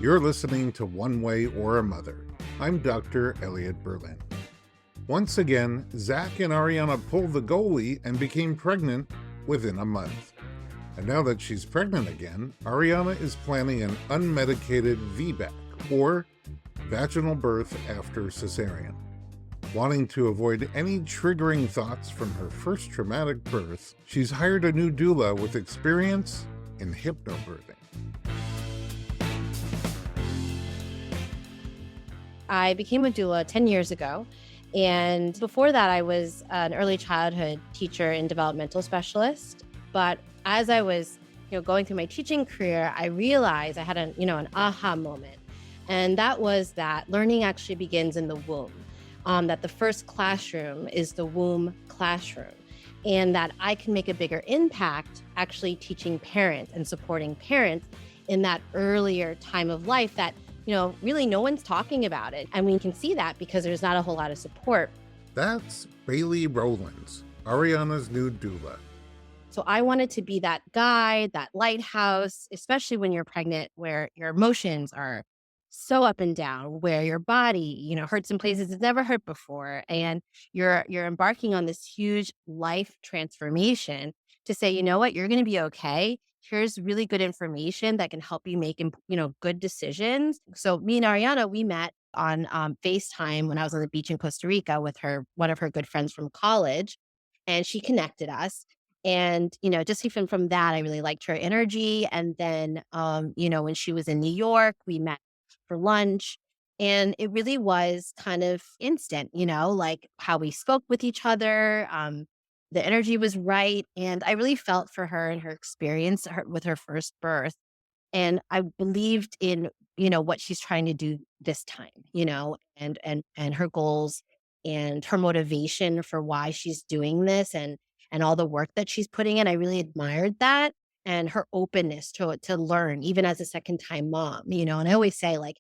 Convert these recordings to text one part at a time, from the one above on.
You're listening to One Way or a Mother. I'm Dr. Elliot Berlin. Once again, Zach and Arianna pulled the goalie and became pregnant within a month. And now that she's pregnant again, Arianna is planning an unmedicated VBAC, or vaginal birth after cesarean. Wanting to avoid any triggering thoughts from her first traumatic birth, she's hired a new doula with experience in hypnobirthing. I became a doula 10 years ago. And before that, I was an early childhood teacher and developmental specialist. But as I was, going through my teaching career, I realized I had an aha moment. And that was that learning actually begins in the womb. That the first classroom is the womb classroom. And that I can make a bigger impact actually teaching parents and supporting parents in that earlier time of life that really no one's talking about it. And we can see that because there's not a whole lot of support. That's Bailey Rowlands, Arianna's new doula. So I wanted to be that guide, that lighthouse, especially when you're pregnant, where your emotions are so up and down, where your body, hurts in places it's never hurt before. And you're embarking on this huge life transformation to say, you know what, you're going to be okay. Here's really good information that can help you make, good decisions. So me and Arianna, we met on FaceTime when I was on the beach in Costa Rica with one of her good friends from college, and she connected us. And, just even from that, I really liked her energy. And then, when she was in New York, we met for lunch. And it really was kind of instant, like how we spoke with each other. The energy was right. And I really felt for her and her experience with her first birth. And I believed in, what she's trying to do this time, and her goals and her motivation for why she's doing this and all the work that she's putting in. I really admired that, and her openness to learn, even as a second time mom, and I always say, like,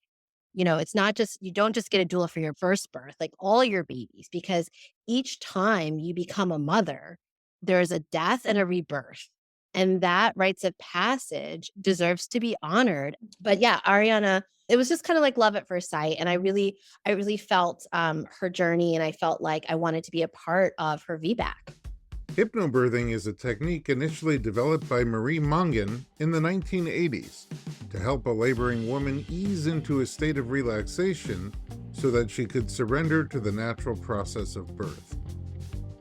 it's not just, you don't just get a doula for your first birth, like all your babies, because each time you become a mother, there's a death and a rebirth. And that rites of passage deserves to be honored. But yeah, Arianna, it was just kind of like love at first sight. And I really felt her journey, and I felt like I wanted to be a part of her VBAC. Hypnobirthing is a technique initially developed by Marie Mongan in the 1980s to help a laboring woman ease into a state of relaxation so that she could surrender to the natural process of birth.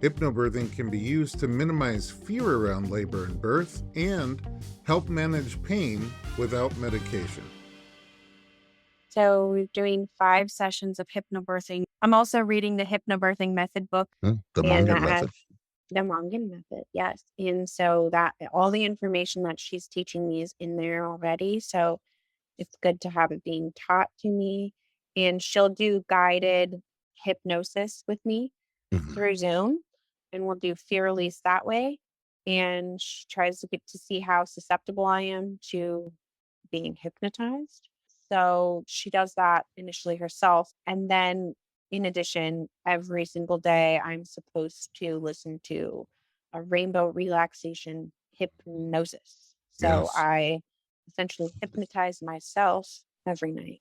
Hypnobirthing can be used to minimize fear around labor and birth and help manage pain without medication. So we're doing 5 sessions of hypnobirthing. I'm also reading the hypnobirthing method book. The Mongan method. The Mongan method, yes. And so that all the information that she's teaching me is in there already. So it's good to have it being taught to me. And she'll do guided hypnosis with me through Zoom. And we'll do fear release that way. And she tries to get to see how susceptible I am to being hypnotized. So she does that initially herself. And then in addition, every single day, I'm supposed to listen to a rainbow relaxation hypnosis. So Yes. I essentially hypnotize myself every night.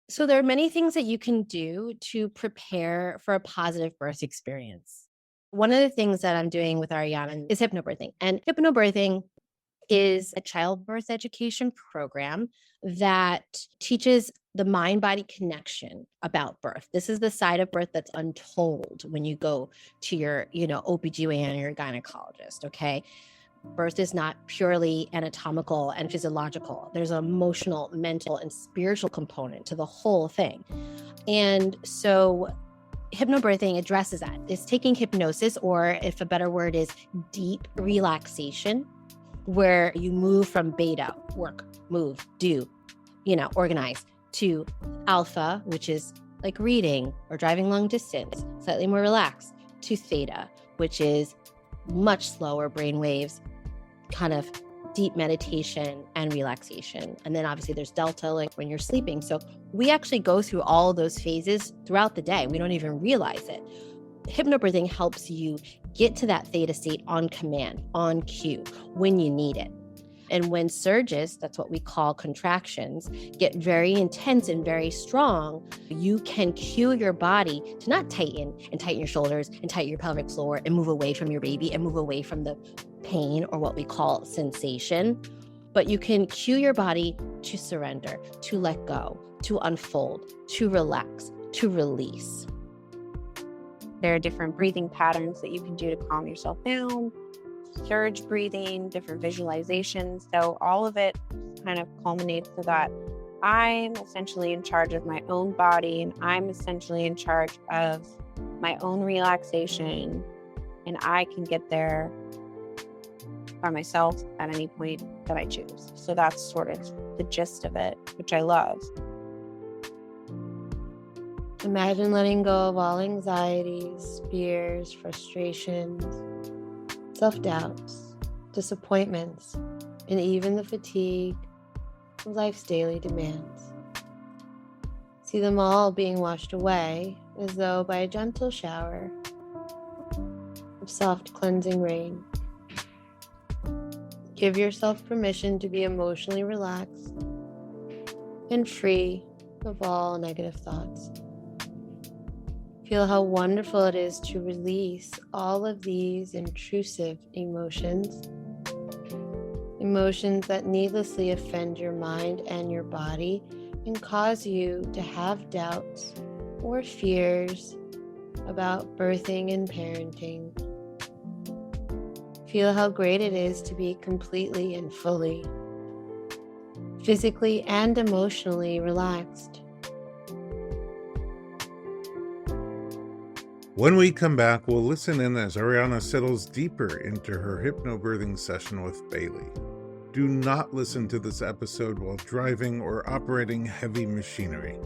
So there are many things that you can do to prepare for a positive birth experience. One of the things that I'm doing with Arianna is hypnobirthing. And hypnobirthing is a childbirth education program that teaches the mind-body connection about birth. This is the side of birth that's untold when you go to your, OBGYN or your gynecologist, okay? Birth is not purely anatomical and physiological. There's an emotional, mental, and spiritual component to the whole thing. And so hypnobirthing addresses that. It's taking hypnosis, or if a better word is deep relaxation, where you move from beta, work, move, do, organize, to alpha, which is like reading or driving long distance, slightly more relaxed, to theta, which is much slower brain waves, kind of deep meditation and relaxation. And then obviously there's delta, like when you're sleeping. So we actually go through all of those phases throughout the day. We don't even realize it. Hypnobirthing helps you get to that theta state on command, on cue, when you need it. And when surges, that's what we call contractions, get very intense and very strong, you can cue your body to not tighten your shoulders and tighten your pelvic floor and move away from your baby and move away from the pain or what we call sensation. But you can cue your body to surrender, to let go, to unfold, to relax, to release. There are different breathing patterns that you can do to calm yourself down, surge breathing, different visualizations. So all of it kind of culminates so that I'm essentially in charge of my own body, and I'm essentially in charge of my own relaxation, and I can get there by myself at any point that I choose. So that's sort of the gist of it, which I love. Imagine letting go of all anxieties, fears, frustrations, self-doubts, disappointments, and even the fatigue of life's daily demands. See them all being washed away as though by a gentle shower of soft cleansing rain. Give yourself permission to be emotionally relaxed and free of all negative thoughts. Feel how wonderful it is to release all of these intrusive emotions that needlessly offend your mind and your body and cause you to have doubts or fears about birthing and parenting. Feel how great it is to be completely and fully, physically and emotionally relaxed. When we come back, we'll listen in as Arianna settles deeper into her hypnobirthing session with Bailey. Do not listen to this episode while driving or operating heavy machinery.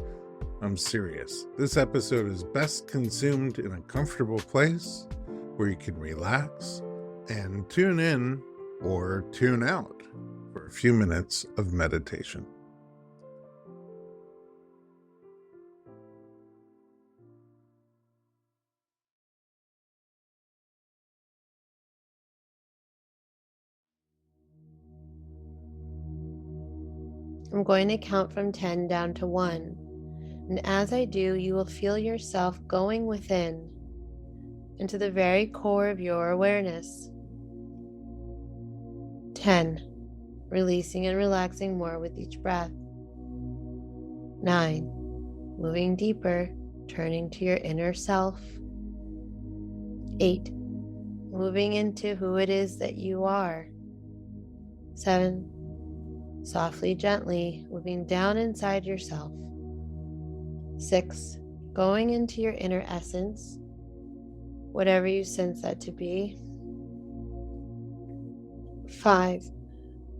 I'm serious. This episode is best consumed in a comfortable place where you can relax and tune in or tune out for a few minutes of meditation. I'm going to count from 10 down to 1. And as I do, you will feel yourself going within, into the very core of your awareness. 10. Releasing and relaxing more with each breath. 9. Moving deeper, turning to your inner self. 8. Moving into who it is that you are. 7. Softly, gently, moving down inside yourself. 6. Going into your inner essence, whatever you sense that to be. 5.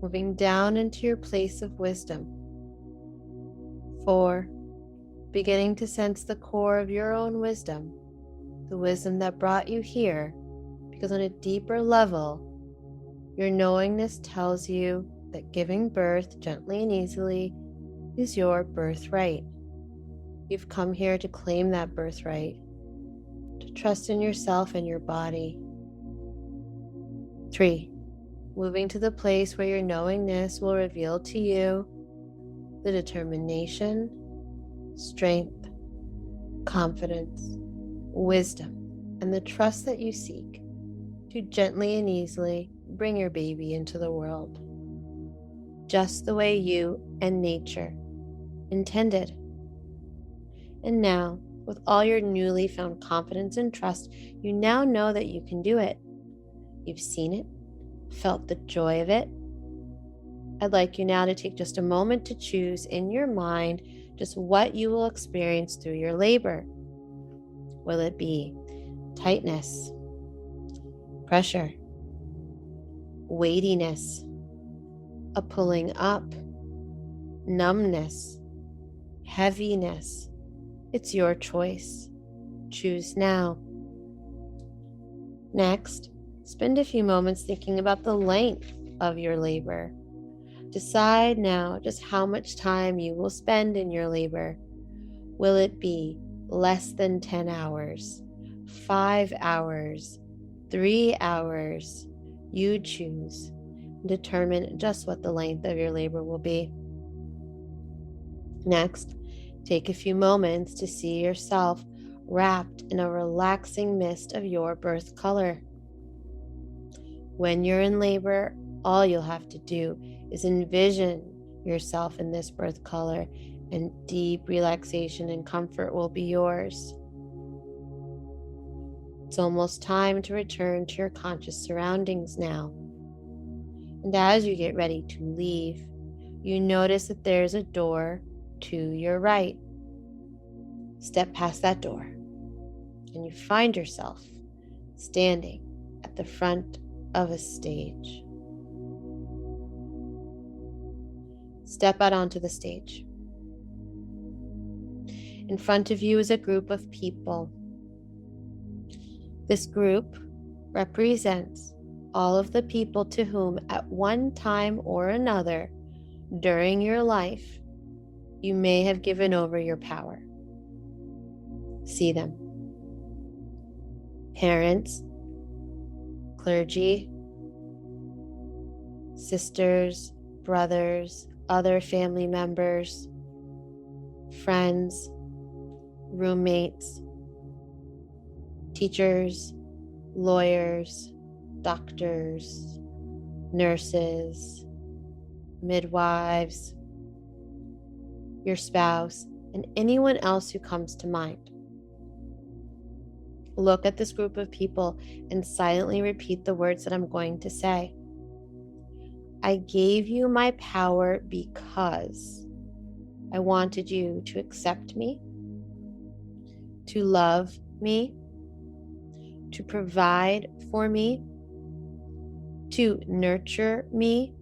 Moving down into your place of wisdom. 4. Beginning to sense the core of your own wisdom, the wisdom that brought you here, because on a deeper level, your knowingness tells you that giving birth gently and easily is your birthright. You've come here to claim that birthright, to trust in yourself and your body. 3. Moving to the place where your knowingness will reveal to you the determination, strength, confidence, wisdom, and the trust that you seek to gently and easily bring your baby into the world, just the way you and nature intended. And now, with all your newly found confidence and trust, you now know that you can do it. You've seen it, felt the joy of it. I'd like you now to take just a moment to choose in your mind just what you will experience through your labor. Will it be tightness, pressure, weightiness, a pulling up, numbness, heaviness? It's your choice. Choose now. Next, spend a few moments thinking about the length of your labor. Decide now just how much time you will spend in your labor. Will it be less than 10 hours, 5 hours, 3 hours? You choose. Determine just what the length of your labor will be. Next, take a few moments to see yourself wrapped in a relaxing mist of your birth color. When you're in labor, all you'll have to do is envision yourself in this birth color, and deep relaxation and comfort will be yours. It's almost time to return to your conscious surroundings now. And as you get ready to leave, you notice that there's a door to your right. Step past that door, and you find yourself standing at the front of a stage. Step out onto the stage. In front of you is a group of people. This group represents all of the people to whom at one time or another during your life you may have given over your power. See them. Parents, clergy, sisters, brothers, other family members, friends, roommates, teachers, lawyers, doctors, nurses, midwives, your spouse, and anyone else who comes to mind. Look at this group of people and silently repeat the words that I'm going to say. I gave you my power because I wanted you to accept me, to love me, to provide for me, to nurture me,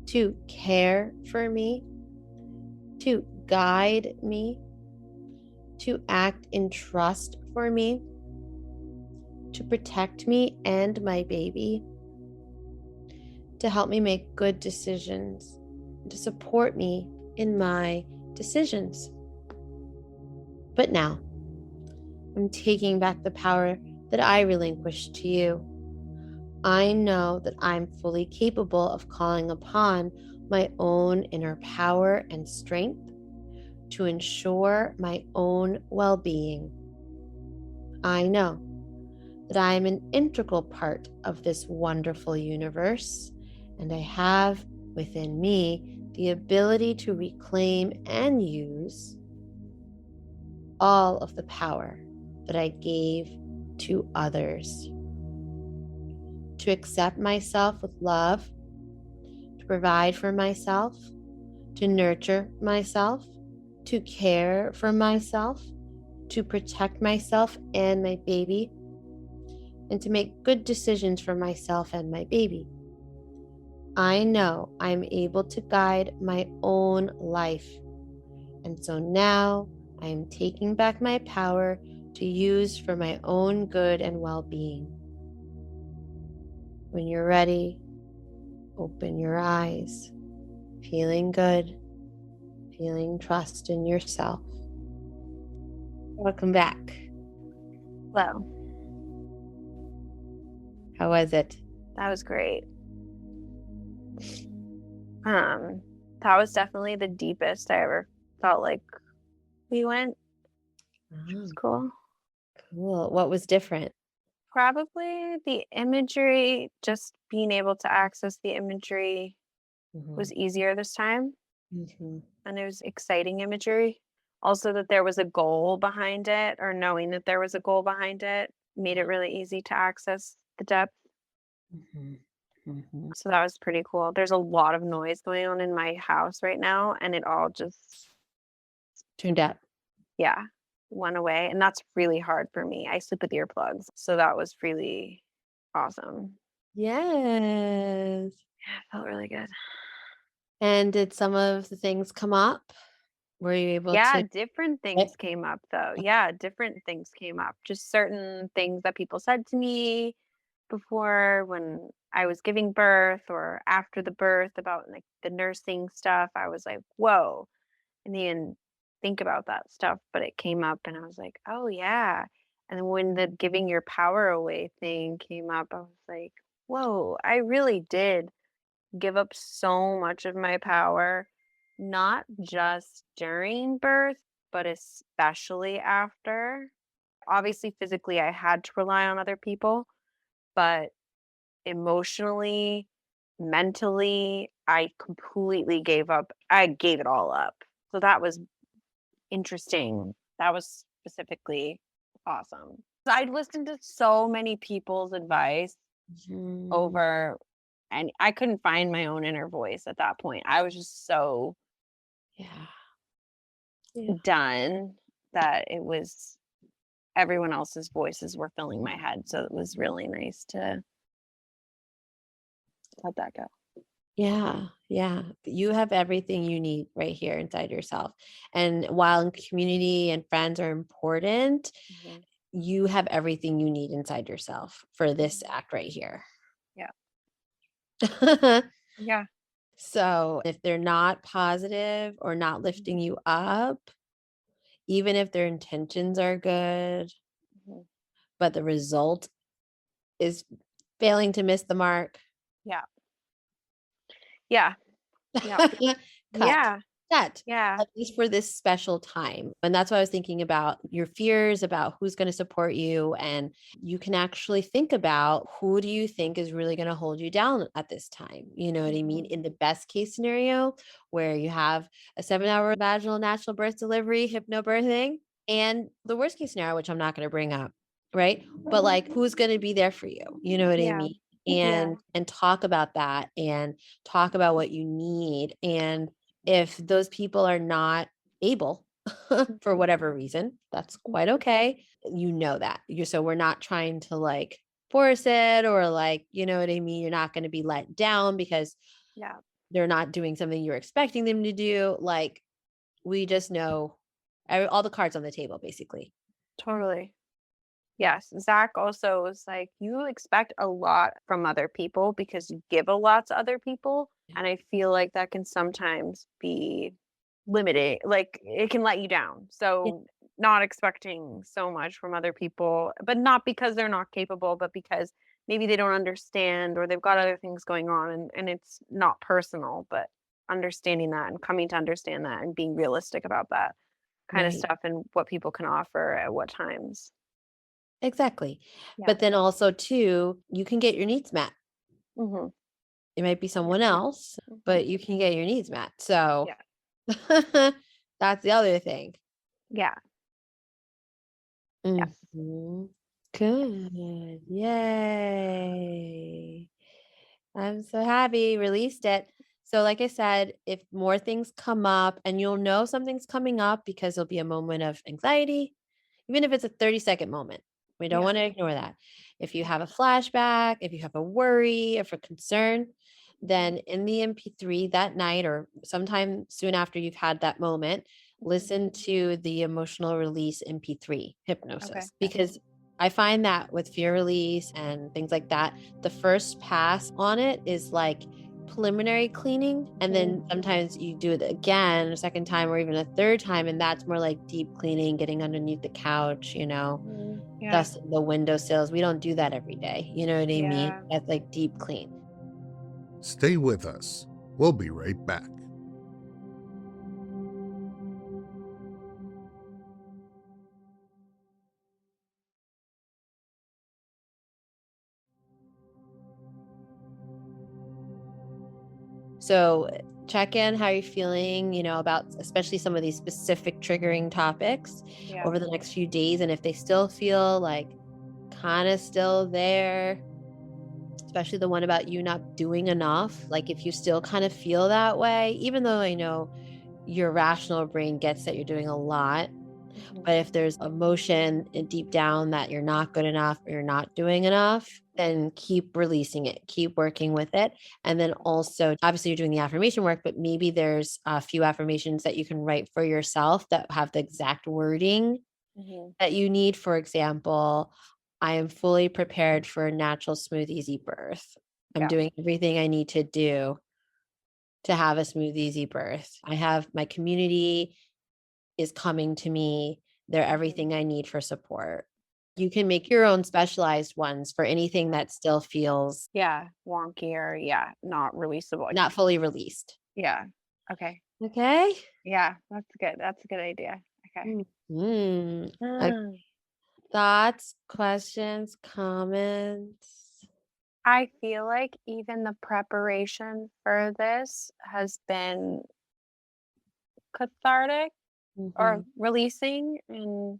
to care for me, to guide me, to act in trust for me, to protect me and my baby, to help me make good decisions, to support me in my decisions. But now, I'm taking back the power that I relinquished to you. I know that I'm fully capable of calling upon my own inner power and strength to ensure my own well-being. I know that I am an integral part of this wonderful universe, and I have within me the ability to reclaim and use all of the power that I gave to others. To accept myself with love, to provide for myself, to nurture myself, to care for myself, to protect myself and my baby, and to make good decisions for myself and my baby. I know I'm able to guide my own life, and so now I am taking back my power to use for my own good and well-being. When you're ready, open your eyes, feeling good, feeling trust in yourself. Welcome back. Hello. How was it? That was great. That was definitely the deepest I ever felt like we went. Which was cool. Cool. What was different? Probably the imagery, just being able to access the imagery was easier this time. And it was exciting imagery. Also, that there was a goal behind it, or knowing that there was a goal behind it, made it really easy to access the depth. So that was pretty cool. There's a lot of noise going on in my house right now, and it all just Tuned up. yeah, went away. And that's really hard for me. I sleep with earplugs. So that was really awesome. Yes. Yeah, it felt really good. And did some of the things come up? Were you able Yeah, to? different things came up though. Yeah, different things came up. Just certain things that people said to me before when I was giving birth or after the birth about like the nursing stuff. I was like, whoa. And then think about that stuff, but it came up and I was like, oh yeah. And then when the giving your power away thing came up, I was like, whoa, I really did give up so much of my power, not just during birth, but especially after. Obviously, physically, I had to rely on other people, but emotionally, mentally, I completely gave up. I gave it all up. So that was interesting. That was specifically awesome. I'd listened to so many people's advice over, and I couldn't find my own inner voice at that point. I was just so Yeah. done that it was everyone else's voices were filling my head. So it was really nice to let that go. Yeah. Yeah. You have everything you need right here inside yourself. And while community and friends are important, you have everything you need inside yourself for this act right here. Yeah. Yeah. So if they're not positive or not lifting you up, even if their intentions are good, but the result is failing to miss the mark. Yeah. Yeah. Yeah. Cut. Cut. Yeah. At least for this special time. And that's what I was thinking about your fears about who's going to support you. And you can actually think about who do you think is really going to hold you down at this time? You know what I mean? In the best case scenario, where you have a 7-hour vaginal natural birth delivery, hypnobirthing, and the worst case scenario, which I'm not going to bring up, right? But like, who's going to be there for you? You know what I mean? And talk about that and talk about what you need. And if those people are not able for whatever reason, that's quite okay. You know that. So we're not trying to like force it or like, you know what I mean? You're not going to be let down because they're not doing something you're expecting them to do. Like, we just know all the cards on the table, basically. Totally. Yes. Zach also was like, you expect a lot from other people because you give a lot to other people. And I feel like that can sometimes be limiting. Like it can let you down. So not expecting so much from other people, but not because they're not capable, but because maybe they don't understand or they've got other things going on and it's not personal, but understanding that and coming to understand that and being realistic about that kind of stuff and what people can offer at what times. Exactly. Yeah. But then also too, you can get your needs met. It might be someone else, but you can get your needs met. So that's the other thing. Yeah. Good. Yay. I'm so happy released it. So like I said, if more things come up and you'll know something's coming up because there'll be a moment of anxiety, even if it's a 30-second moment. We don't want to ignore that. If you have a flashback, if you have a worry, if a concern, then in the MP3 that night or sometime soon after you've had that moment, listen to the emotional release MP3 hypnosis. Because I find that with fear release and things like that, the first pass on it is like preliminary cleaning. And then sometimes you do it again, a second time, or even a third time. And that's more like deep cleaning, getting underneath the couch, dusting the windowsills. We don't do that every day. You know what I mean? That's like deep clean. Stay with us. We'll be right back. So check in how you're feeling, about especially some of these specific triggering topics over the next few days. And if they still feel like kind of still there, especially the one about you not doing enough, like if you still kind of feel that way, even though I know your rational brain gets that you're doing a lot, but if there's emotion deep down that you're not good enough or you're not doing enough, then keep releasing it, keep working with it. And then also, obviously, you're doing the affirmation work, but maybe there's a few affirmations that you can write for yourself that have the exact wording that you need. For example, I am fully prepared for a natural, smooth, easy birth. I'm doing everything I need to do to have a smooth, easy birth. I have my community is coming to me. They're everything I need for support. You can make your own specialized ones for anything that still feels wonky or not releasable. not fully released. Yeah. Okay. Okay. Yeah, that's good. That's a good idea. Okay. Thoughts, questions, comments? I feel like even the preparation for this has been cathartic or releasing in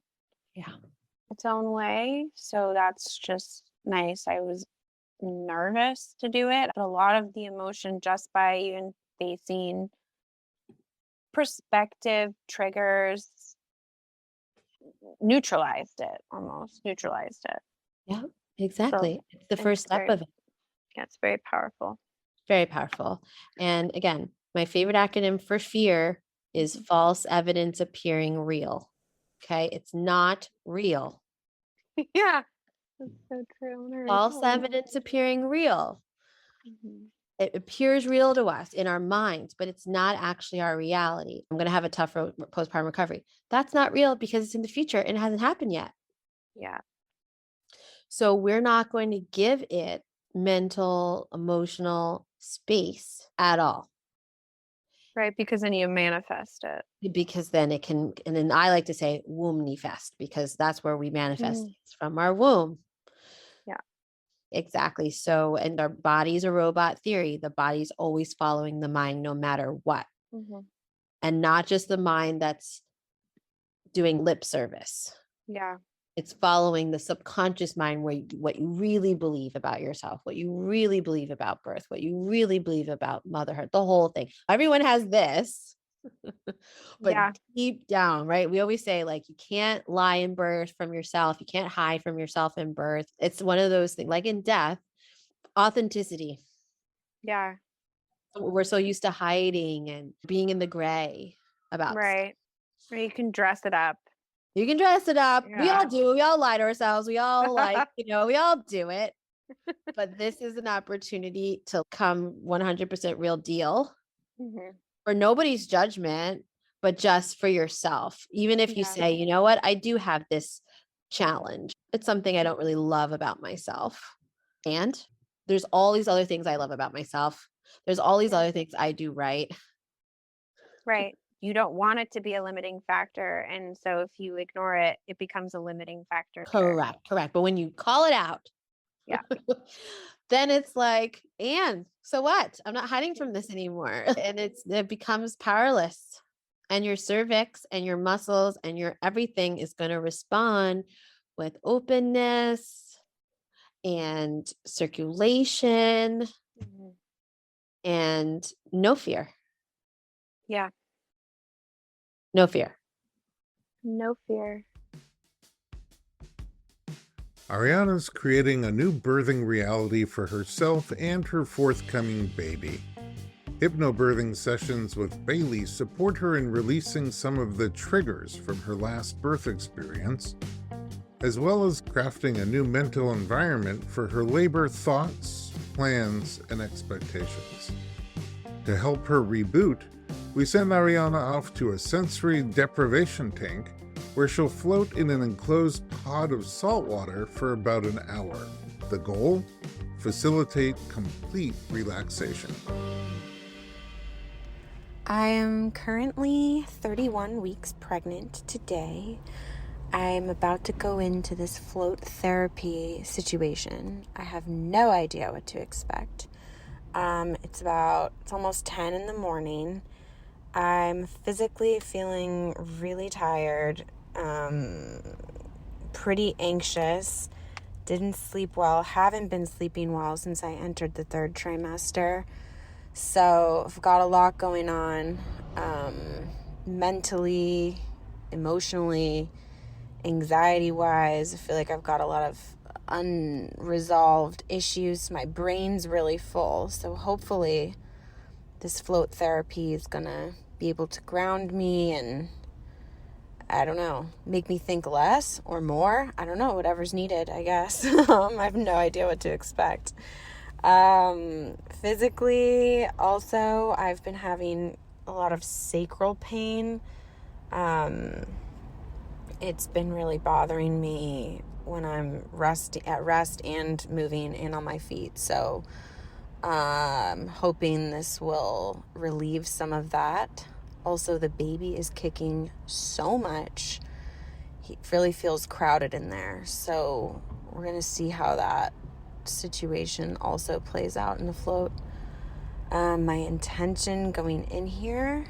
its own way. So that's just nice. I was nervous to do it, but a lot of the emotion just by even facing perspective triggers neutralized it. Yeah, exactly. It's the first step of it. Yeah, it's very powerful. Very powerful. And again, my favorite acronym for fear is false evidence appearing real. Okay. It's not real. Yeah. That's so true. False evidence appearing real. It appears real to us in our minds, but it's not actually our reality. I'm going to have a tough postpartum recovery. That's not real because it's in the future and it hasn't happened yet. Yeah. So we're not going to give it mental, emotional space at all. Right. Because then you manifest it. Because then it can, and then I like to say womb-nifest, because that's where we manifest things from our womb. Yeah. Exactly. So, and our body's a robot theory. The body's always following the mind no matter what. And not just the mind that's doing lip service. Yeah. It's following the subconscious mind, where what you really believe about yourself, what you really believe about birth, what you really believe about motherhood, the whole thing. Everyone has this, but deep down, right? We always say, like, you can't lie in birth from yourself. You can't hide from yourself in birth. It's one of those things, like in death, authenticity. Yeah. We're so used to hiding and being in the gray about right. Or you can dress it up. You can dress it up. Yeah. We all do. We all lie to ourselves. We all we all do it. But this is an opportunity to come 100% real deal for nobody's judgment, but just for yourself. Even if you say, you know what, I do have this challenge. It's something I don't really love about myself. And there's all these other things I love about myself. There's all these other things I do right. Right. You don't want it to be a limiting factor. And so if you ignore it, it becomes a limiting factor. Correct. But when you call it out, then it's like, and so what? I'm not hiding from this anymore. And it becomes powerless. And your cervix and your muscles and your everything is going to respond with openness and circulation and no fear. Yeah. No fear. No fear. Arianna's creating a new birthing reality for herself and her forthcoming baby. Hypnobirthing sessions with Bailey support her in releasing some of the triggers from her last birth experience, as well as crafting a new mental environment for her labor thoughts, plans, and expectations. To help her reboot, we send Arianna off to a sensory deprivation tank where she'll float in an enclosed pod of salt water for about an hour. The goal? Facilitate complete relaxation. I am currently 31 weeks pregnant today. I'm about to go into this float therapy situation. I have no idea what to expect. It's almost 10 in the morning. I'm physically feeling really tired, pretty anxious, didn't sleep well, haven't been sleeping well since I entered the 3rd trimester. So I've got a lot going on, mentally, emotionally, anxiety-wise. I feel like I've got a lot of unresolved issues. My brain's really full. So hopefully this float therapy is going to be able to ground me and, I don't know, make me think less or more. I don't know, whatever's needed, I guess. I have no idea what to expect. Physically, also, I've been having a lot of sacral pain. It's been really bothering me when I'm at rest and moving and on my feet. So I'm hoping this will relieve some of that. Also, the baby is kicking so much. He really feels crowded in there. So we're going to see how that situation also plays out in the float. My intention going in here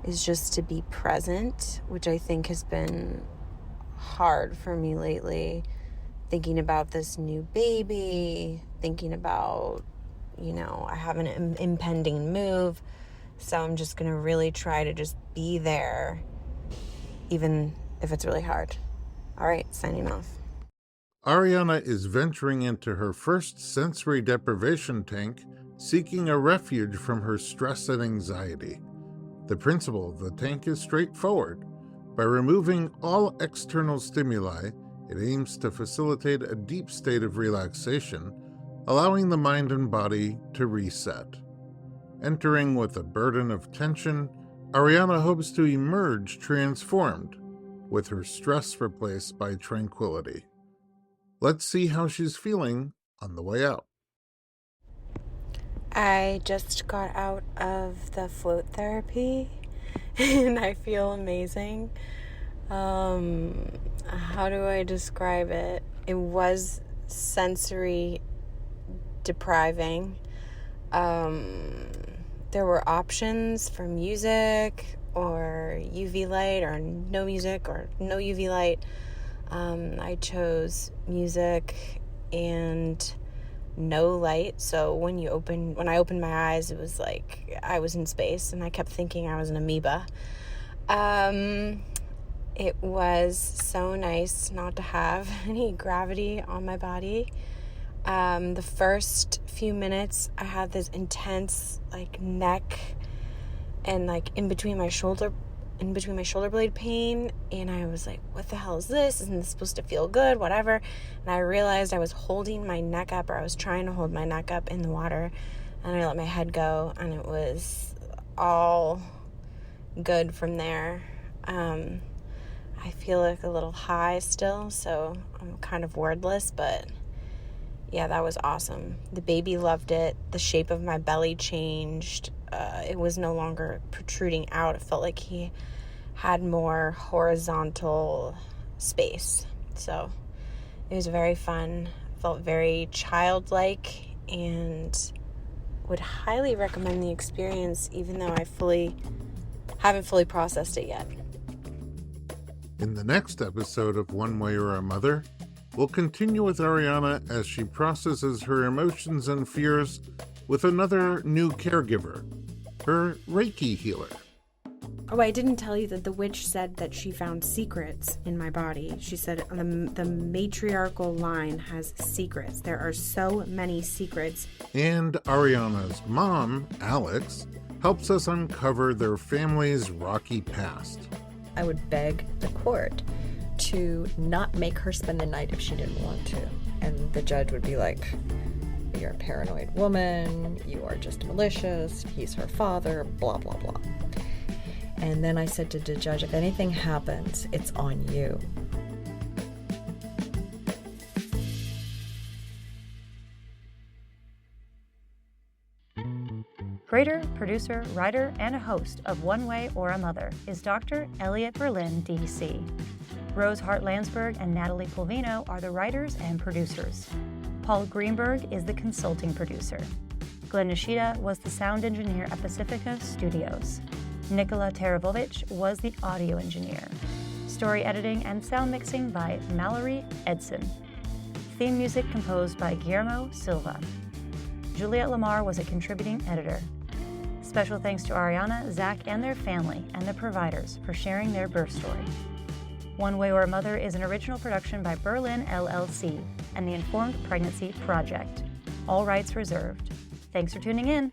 is just to be present, which I think has been hard for me lately. Thinking about this new baby, thinking about, I have an impending move. So I'm just going to really try to just be there, even if it's really hard. All right, signing off. Arianna is venturing into her first sensory deprivation tank, seeking a refuge from her stress and anxiety. The principle of the tank is straightforward. By removing all external stimuli, it aims to facilitate a deep state of relaxation, allowing the mind and body to reset. Entering with a burden of tension, Arianna hopes to emerge transformed, with her stress replaced by tranquility. Let's see how she's feeling on the way out. I just got out of the float therapy and I feel amazing. How do I describe it? It was sensory depriving. There were options for music or UV light or no music or no UV light. I chose music and no light. So when I opened my eyes, it was like I was in space and I kept thinking I was an amoeba. It was so nice not to have any gravity on my body. The first few minutes I had this intense neck and in between my shoulder blade pain, and I was like, what the hell is this? Isn't this supposed to feel good? Whatever. And I realized I was holding my neck up, or I was trying to hold my neck up in the water, and I let my head go, and it was all good from there. I feel like a little high still, so I'm kind of wordless, but yeah, that was awesome. The baby loved it. The shape of my belly changed. It was no longer protruding out. It felt like he had more horizontal space. So it was very fun. Felt very childlike, and would highly recommend the experience, even though I haven't fully processed it yet. In the next episode of One Way or a Mother, we'll continue with Arianna as she processes her emotions and fears with another new caregiver, her Reiki healer. Oh, I didn't tell you that the witch said that she found secrets in my body. She said the matriarchal line has secrets. There are so many secrets. And Arianna's mom, Alex, helps us uncover their family's rocky past. I would beg the court to not make her spend the night if she didn't want to. And the judge would be like, you're a paranoid woman, you are just malicious, he's her father, blah, blah, blah. And then I said to the judge, if anything happens, it's on you. Creator, producer, writer, and a host of One Way or a Mother is Dr. Elliot Berlin, D.C. Rose Hart-Landsberg and Natalie Pulvino are the writers and producers. Paul Greenberg is the consulting producer. Nishida was the sound engineer at Pacifica Studios. Nikola Tarabaovic was the audio engineer. Story editing and sound mixing by Mallory, Edson. Theme music composed by Guilherme, Silva. Juliet Lamar was a contributing editor. Special thanks to Arianna, Zach, and their family, and the providers for sharing their birth story. One Way or a Mother is an original production by Berlin LLC and the Informed Pregnancy Project. All rights reserved. Thanks for tuning in.